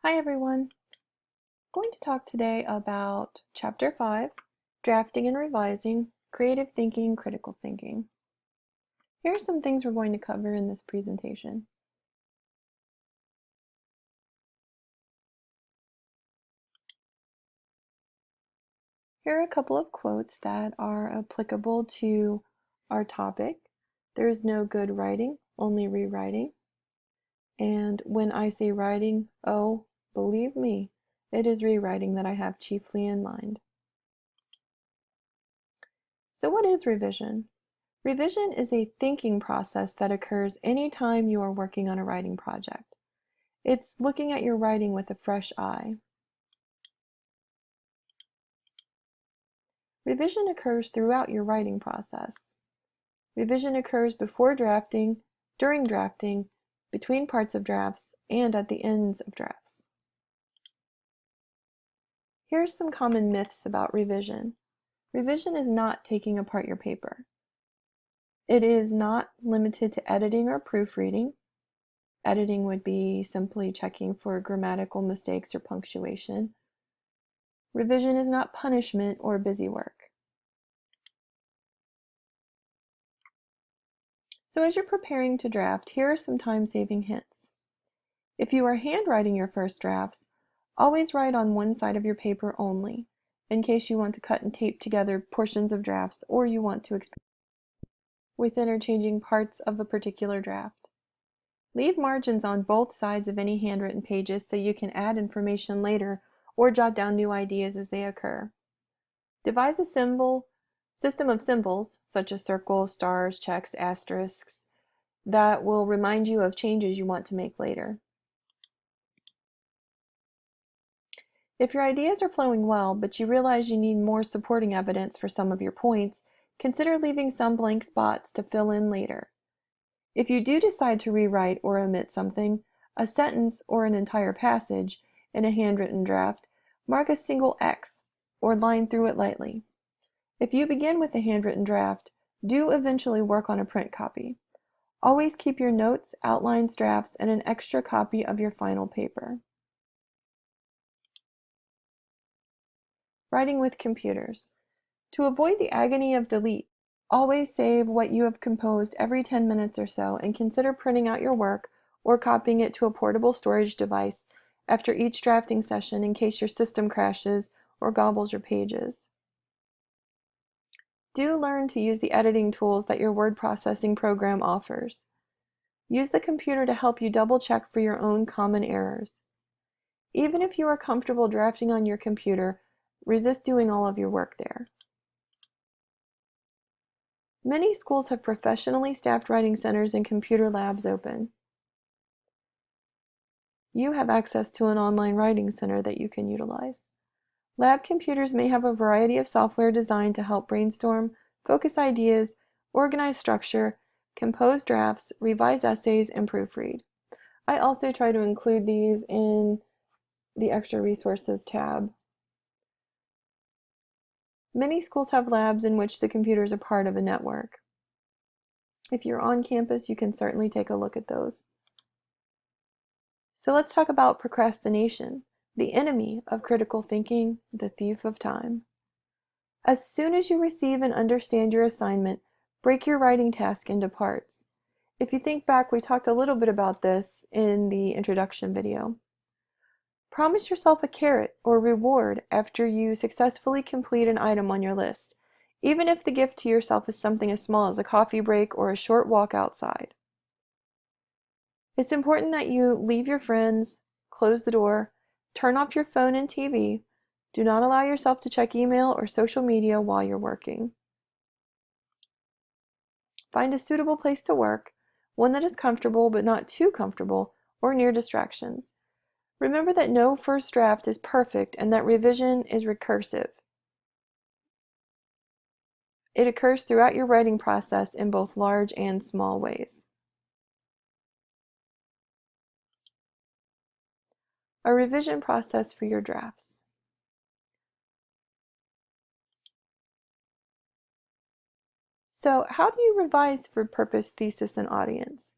Hi everyone. I'm going to talk today about Chapter 5, Drafting and Revising, Creative Thinking, Critical Thinking. Here are some things we're going to cover in this presentation. Here are a couple of quotes that are applicable to our topic. There is no good writing, only rewriting. And when I say writing, oh, believe me, it is rewriting that I have chiefly in mind. So what is revision? Revision is a thinking process that occurs anytime you are working on a writing project. It's looking at your writing with a fresh eye. Revision occurs throughout your writing process. Revision occurs before drafting, during drafting, between parts of drafts, and at the ends of drafts. Here's some common myths about revision. Revision is not taking apart your paper. It is not limited to editing or proofreading. Editing would be simply checking for grammatical mistakes or punctuation. Revision is not punishment or busy work. So as you're preparing to draft, here are some time-saving hints. If you are handwriting your first drafts, always write on one side of your paper only, in case you want to cut and tape together portions of drafts or you want to experiment with interchanging parts of a particular draft. Leave margins on both sides of any handwritten pages so you can add information later or jot down new ideas as they occur. Devise a system of symbols, such as circles, stars, checks, asterisks, that will remind you of changes you want to make later. If your ideas are flowing well, but you realize you need more supporting evidence for some of your points, consider leaving some blank spots to fill in later. If you do decide to rewrite or omit something, a sentence or an entire passage, in a handwritten draft, mark a single X or line through it lightly. If you begin with a handwritten draft, do eventually work on a print copy. Always keep your notes, outlines, drafts, and an extra copy of your final paper. Writing with computers. To avoid the agony of delete, always save what you have composed every 10 minutes or so and consider printing out your work or copying it to a portable storage device after each drafting session in case your system crashes or gobbles your pages. Do learn to use the editing tools that your word processing program offers. Use the computer to help you double-check for your own common errors. Even if you are comfortable drafting on your computer, resist doing all of your work there. Many schools have professionally staffed writing centers and computer labs open. You have access to an online writing center that you can utilize. Lab computers may have a variety of software designed to help brainstorm, focus ideas, organize structure, compose drafts, revise essays, and proofread. I also try to include these in the Extra Resources tab. Many schools have labs in which the computers are part of a network. If you're on campus, you can certainly take a look at those. So let's talk about procrastination, the enemy of critical thinking, the thief of time. As soon as you receive and understand your assignment, break your writing task into parts. If you think back, we talked a little bit about this in the introduction video. Promise yourself a carrot or reward after you successfully complete an item on your list, even if the gift to yourself is something as small as a coffee break or a short walk outside. It's important that you leave your friends, close the door, turn off your phone and TV. Do not allow yourself to check email or social media while you're working. Find a suitable place to work, one that is comfortable but not too comfortable, or near distractions. Remember that no first draft is perfect and that revision is recursive. It occurs throughout your writing process in both large and small ways. A revision process for your drafts. So, how do you revise for purpose, thesis, and audience?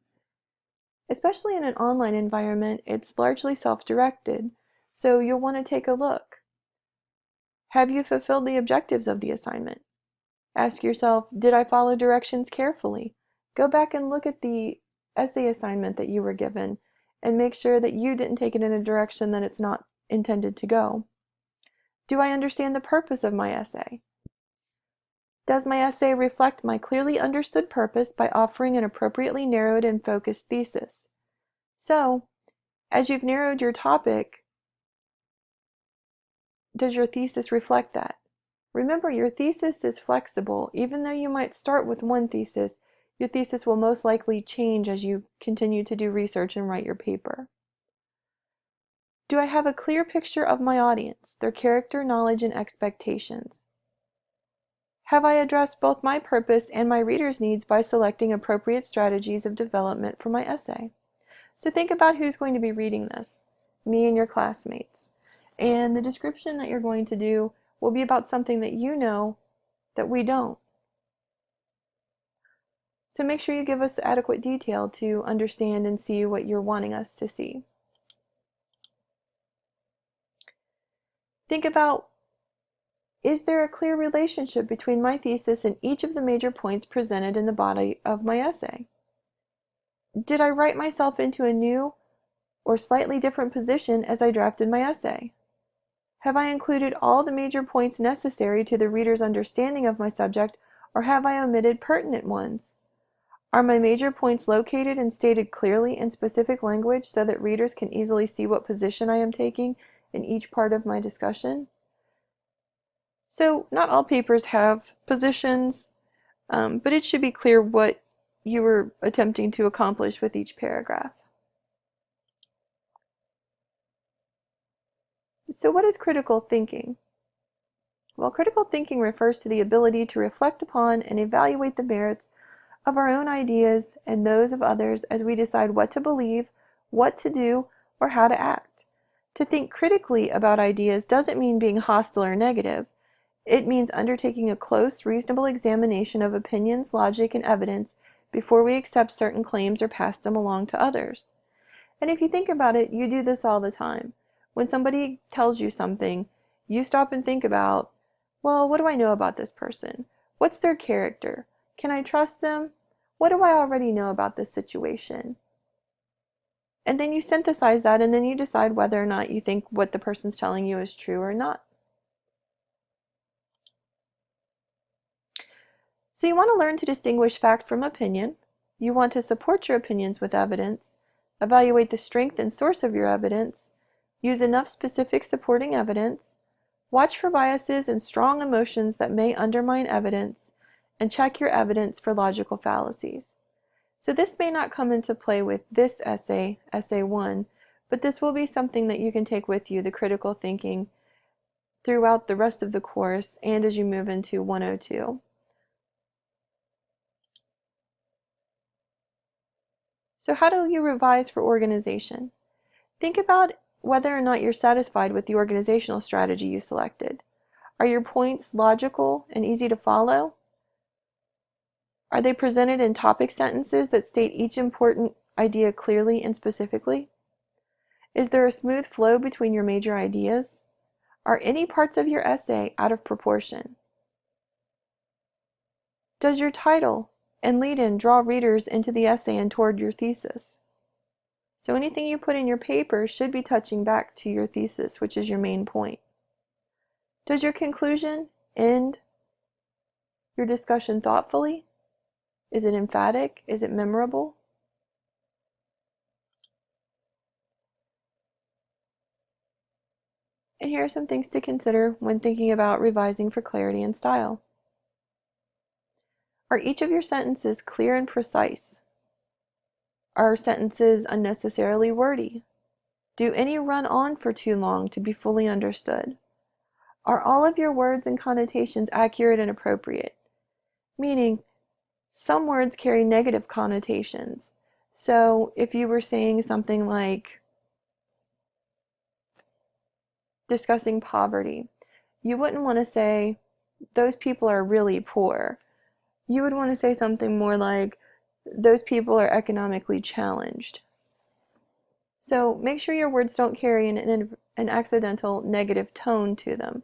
Especially in an online environment, it's largely self-directed. So you'll want to take a look. Have you fulfilled the objectives of the assignment? Ask yourself, did I follow directions carefully? Go back and look at the essay assignment that you were given and make sure that you didn't take it in a direction that it's not intended to go. Do I understand the purpose of my essay? Does my essay reflect my clearly understood purpose by offering an appropriately narrowed and focused thesis? So, as you've narrowed your topic, does your thesis reflect that? Remember, your thesis is flexible. Even though you might start with one thesis, your thesis will most likely change as you continue to do research and write your paper. Do I have a clear picture of my audience, their character, knowledge, and expectations? Have I addressed both my purpose and my readers' needs by selecting appropriate strategies of development for my essay? So think about who's going to be reading this, me and your classmates. And the description that you're going to do will be about something that you know that we don't. So make sure you give us adequate detail to understand and see what you're wanting us to see. Think about, is there a clear relationship between my thesis and each of the major points presented in the body of my essay? Did I write myself into a new or slightly different position as I drafted my essay? Have I included all the major points necessary to the reader's understanding of my subject, or have I omitted pertinent ones? Are my major points located and stated clearly in specific language so that readers can easily see what position I am taking in each part of my discussion? So, not all papers have positions, but it should be clear what you were attempting to accomplish with each paragraph. So what is critical thinking? Well, critical thinking refers to the ability to reflect upon and evaluate the merits of our own ideas and those of others as we decide what to believe, what to do, or how to act. To think critically about ideas doesn't mean being hostile or negative. It means undertaking a close, reasonable examination of opinions, logic, and evidence before we accept certain claims or pass them along to others. And if you think about it, you do this all the time. When somebody tells you something, you stop and think about, well, what do I know about this person? What's their character? Can I trust them? What do I already know about this situation? And then you synthesize that, and then you decide whether or not you think what the person's telling you is true or not. So you want to learn to distinguish fact from opinion. You want to support your opinions with evidence, evaluate the strength and source of your evidence, use enough specific supporting evidence, watch for biases and strong emotions that may undermine evidence, and check your evidence for logical fallacies. So this may not come into play with this essay, Essay 1, but this will be something that you can take with you, the critical thinking, throughout the rest of the course and as you move into 102. So how do you revise for organization? Think about whether or not you're satisfied with the organizational strategy you selected. Are your points logical and easy to follow? Are they presented in topic sentences that state each important idea clearly and specifically? Is there a smooth flow between your major ideas? Are any parts of your essay out of proportion? Does your title and lead-in draw readers into the essay and toward your thesis? So anything you put in your paper should be touching back to your thesis, which is your main point. Does your conclusion end your discussion thoughtfully? Is it emphatic? Is it memorable? And here are some things to consider when thinking about revising for clarity and style. Are each of your sentences clear and precise? Are sentences unnecessarily wordy? Do any run on for too long to be fully understood? Are all of your words and connotations accurate and appropriate? Meaning, some words carry negative connotations. So if you were saying something like discussing poverty, you wouldn't want to say, those people are really poor. You would want to say something more like, those people are economically challenged. So make sure your words don't carry an accidental negative tone to them.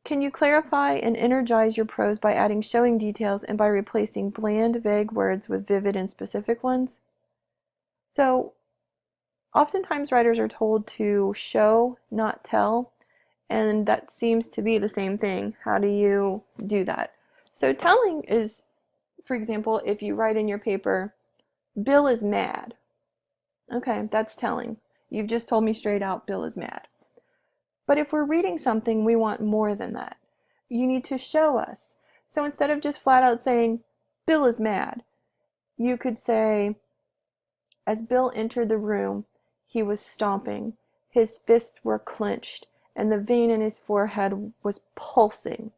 Can you clarify and energize your prose by adding showing details and by replacing bland, vague words with vivid and specific ones? So oftentimes writers are told to show, not tell, and that seems to be the same thing. How do you do that? So telling is, for example, if you write in your paper, Bill is mad. Okay, that's telling. You've just told me straight out, Bill is mad. But if we're reading something, we want more than that. You need to show us. So instead of just flat out saying, Bill is mad, you could say, as Bill entered the room, he was stomping. His fists were clenched, and the vein in his forehead was pulsing.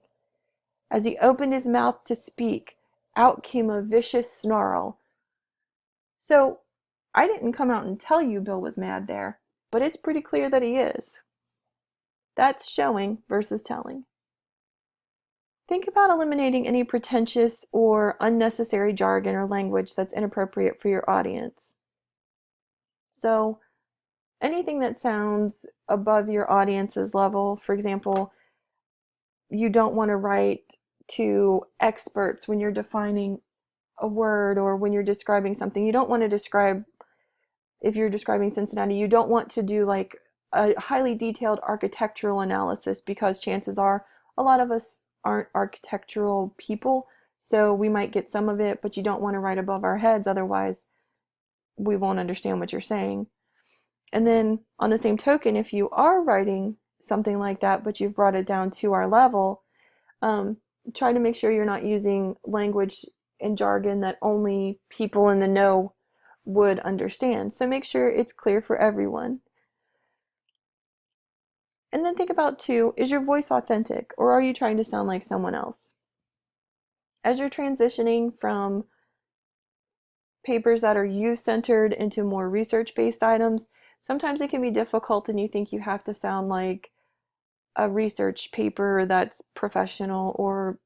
As he opened his mouth to speak, out came a vicious snarl. So I didn't come out and tell you Bill was mad there, but it's pretty clear that he is. That's showing versus telling. Think about eliminating any pretentious or unnecessary jargon or language that's inappropriate for your audience. So anything that sounds above your audience's level, for example, you don't want to write to experts when you're defining a word or when you're describing something. You don't want to describe, if you're describing Cincinnati, you don't want to do like a highly detailed architectural analysis, because chances are a lot of us aren't architectural people, so we might get some of it, but you don't want to write above our heads, otherwise we won't understand what you're saying. And then on the same token, if you are writing something like that, but you've brought it down to our level, try to make sure you're not using language and jargon that only people in the know would understand. So make sure it's clear for everyone. And then think about too, is your voice authentic, or are you trying to sound like someone else? As you're transitioning from papers that are you-centered into more research-based items, sometimes it can be difficult and you think you have to sound like a research paper that's professional, or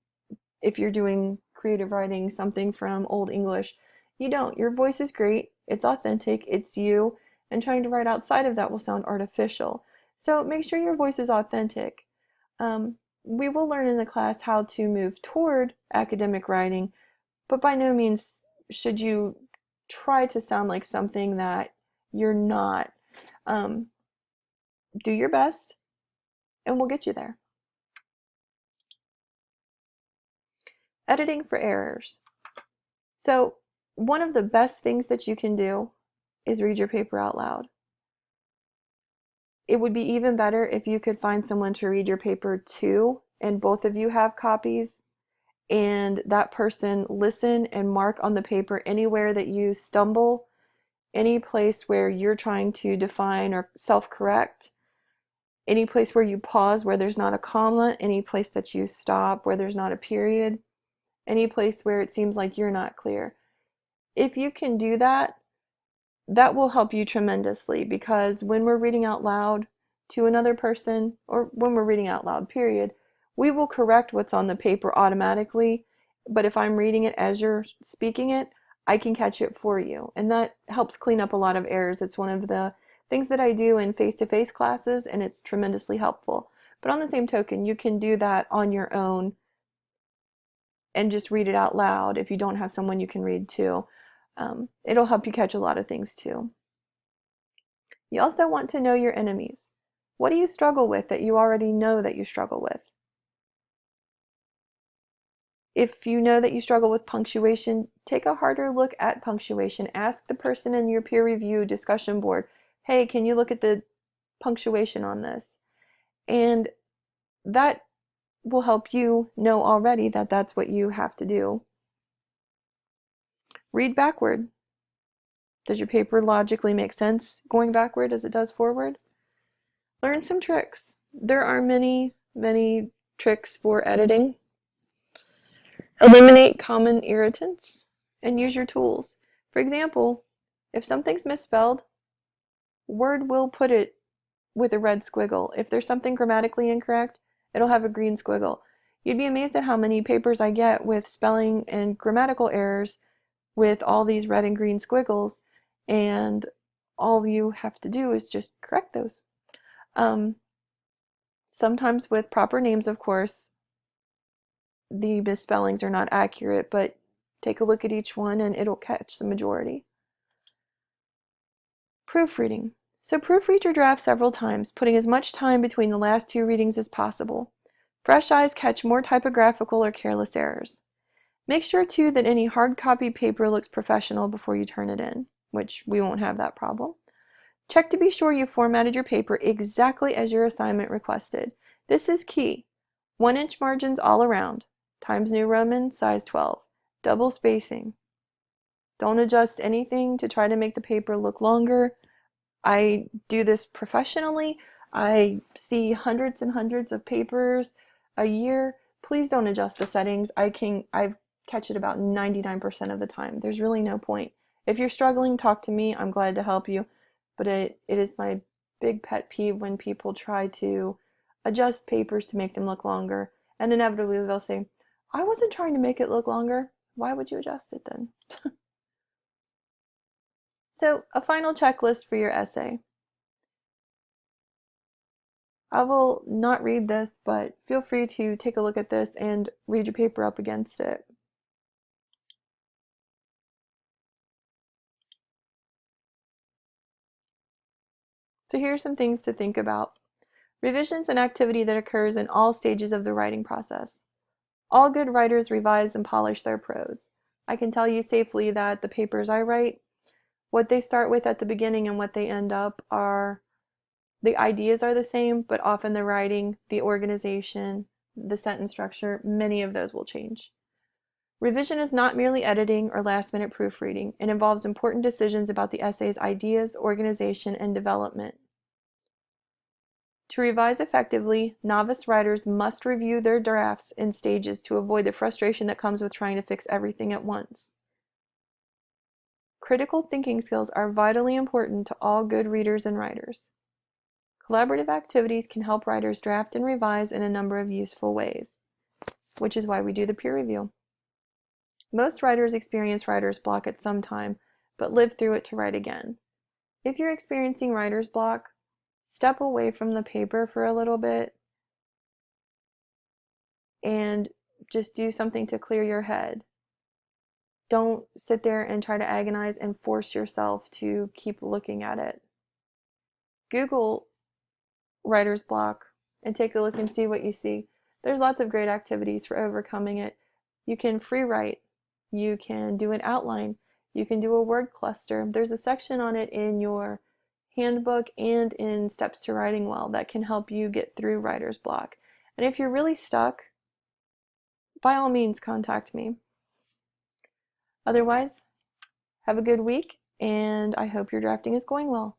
if you're doing creative writing, something from Old English. You don't. Your voice is great, it's authentic, it's you, and trying to write outside of that will sound artificial. So make sure your voice is authentic. We will learn in the class how to move toward academic writing, but by no means should you try to sound like something that you're not. Do your best, and we'll get you there. Editing for errors. So one of the best things that you can do is read your paper out loud. It would be even better if you could find someone to read your paper to, and both of you have copies, and that person listen and mark on the paper anywhere that you stumble, any place where you're trying to define or self-correct, any place where you pause where there's not a comma, any place that you stop where there's not a period, any place where it seems like you're not clear. If you can do that, that will help you tremendously, because when we're reading out loud to another person, or when we're reading out loud, period, we will correct what's on the paper automatically, but if I'm reading it as you're speaking it, I can catch it for you, and that helps clean up a lot of errors. It's one of the things that I do in face-to-face classes, and it's tremendously helpful. But on the same token, you can do that on your own and just read it out loud if you don't have someone you can read to. It'll help you catch a lot of things too. You also want to know your enemies. What do you struggle with that you already know that you struggle with? If you know that you struggle with punctuation, take a harder look at punctuation. Ask the person in your peer review discussion board, hey, can you look at the punctuation on this? And that will help you know already that that's what you have to do. Read backward. Does your paper logically make sense going backward as it does forward? Learn some tricks. There are many, many tricks for editing. Eliminate common irritants and use your tools. For example, if something's misspelled, Word will put it with a red squiggle. If there's something grammatically incorrect, it'll have a green squiggle. You'd be amazed at how many papers I get with spelling and grammatical errors with all these red and green squiggles, and all you have to do is just correct those. Sometimes with proper names, of course, the misspellings are not accurate, but take a look at each one and it'll catch the majority. Proofreading. So proofread your draft several times, putting as much time between the last two readings as possible. Fresh eyes catch more typographical or careless errors. Make sure too that any hard copy paper looks professional before you turn it in, which we won't have that problem. Check to be sure you formatted your paper exactly as your assignment requested. This is key. 1-inch margins all around. Times New Roman, size 12. Double spacing. Don't adjust anything to try to make the paper look longer. I do this professionally. I see hundreds and hundreds of papers a year. Please don't adjust the settings. I catch it about 99% of the time. There's really no point. If you're struggling, talk to me. I'm glad to help you. But it is my big pet peeve when people try to adjust papers to make them look longer. And inevitably they'll say, I wasn't trying to make it look longer. Why would you adjust it then? So, a final checklist for your essay. I will not read this, but feel free to take a look at this and read your paper up against it. So here are some things to think about. Revision's an activity that occurs in all stages of the writing process. All good writers revise and polish their prose. I can tell you safely that the papers I write, what they start with at the beginning and what they end up are, the ideas are the same, but often the writing, the organization, the sentence structure, many of those will change. Revision is not merely editing or last-minute proofreading. It involves important decisions about the essay's ideas, organization, and development. To revise effectively, novice writers must review their drafts in stages to avoid the frustration that comes with trying to fix everything at once. Critical thinking skills are vitally important to all good readers and writers. Collaborative activities can help writers draft and revise in a number of useful ways, which is why we do the peer review. Most writers experience writer's block at some time, but live through it to write again. If you're experiencing writer's block, step away from the paper for a little bit and just do something to clear your head. Don't sit there and try to agonize and force yourself to keep looking at it. Google writer's block and take a look and see what you see. There's lots of great activities for overcoming it. You can free write. You can do an outline. You can do a word cluster. There's a section on it in your handbook and in Steps to Writing Well that can help you get through writer's block. And if you're really stuck, by all means contact me. Otherwise, have a good week, and I hope your drafting is going well.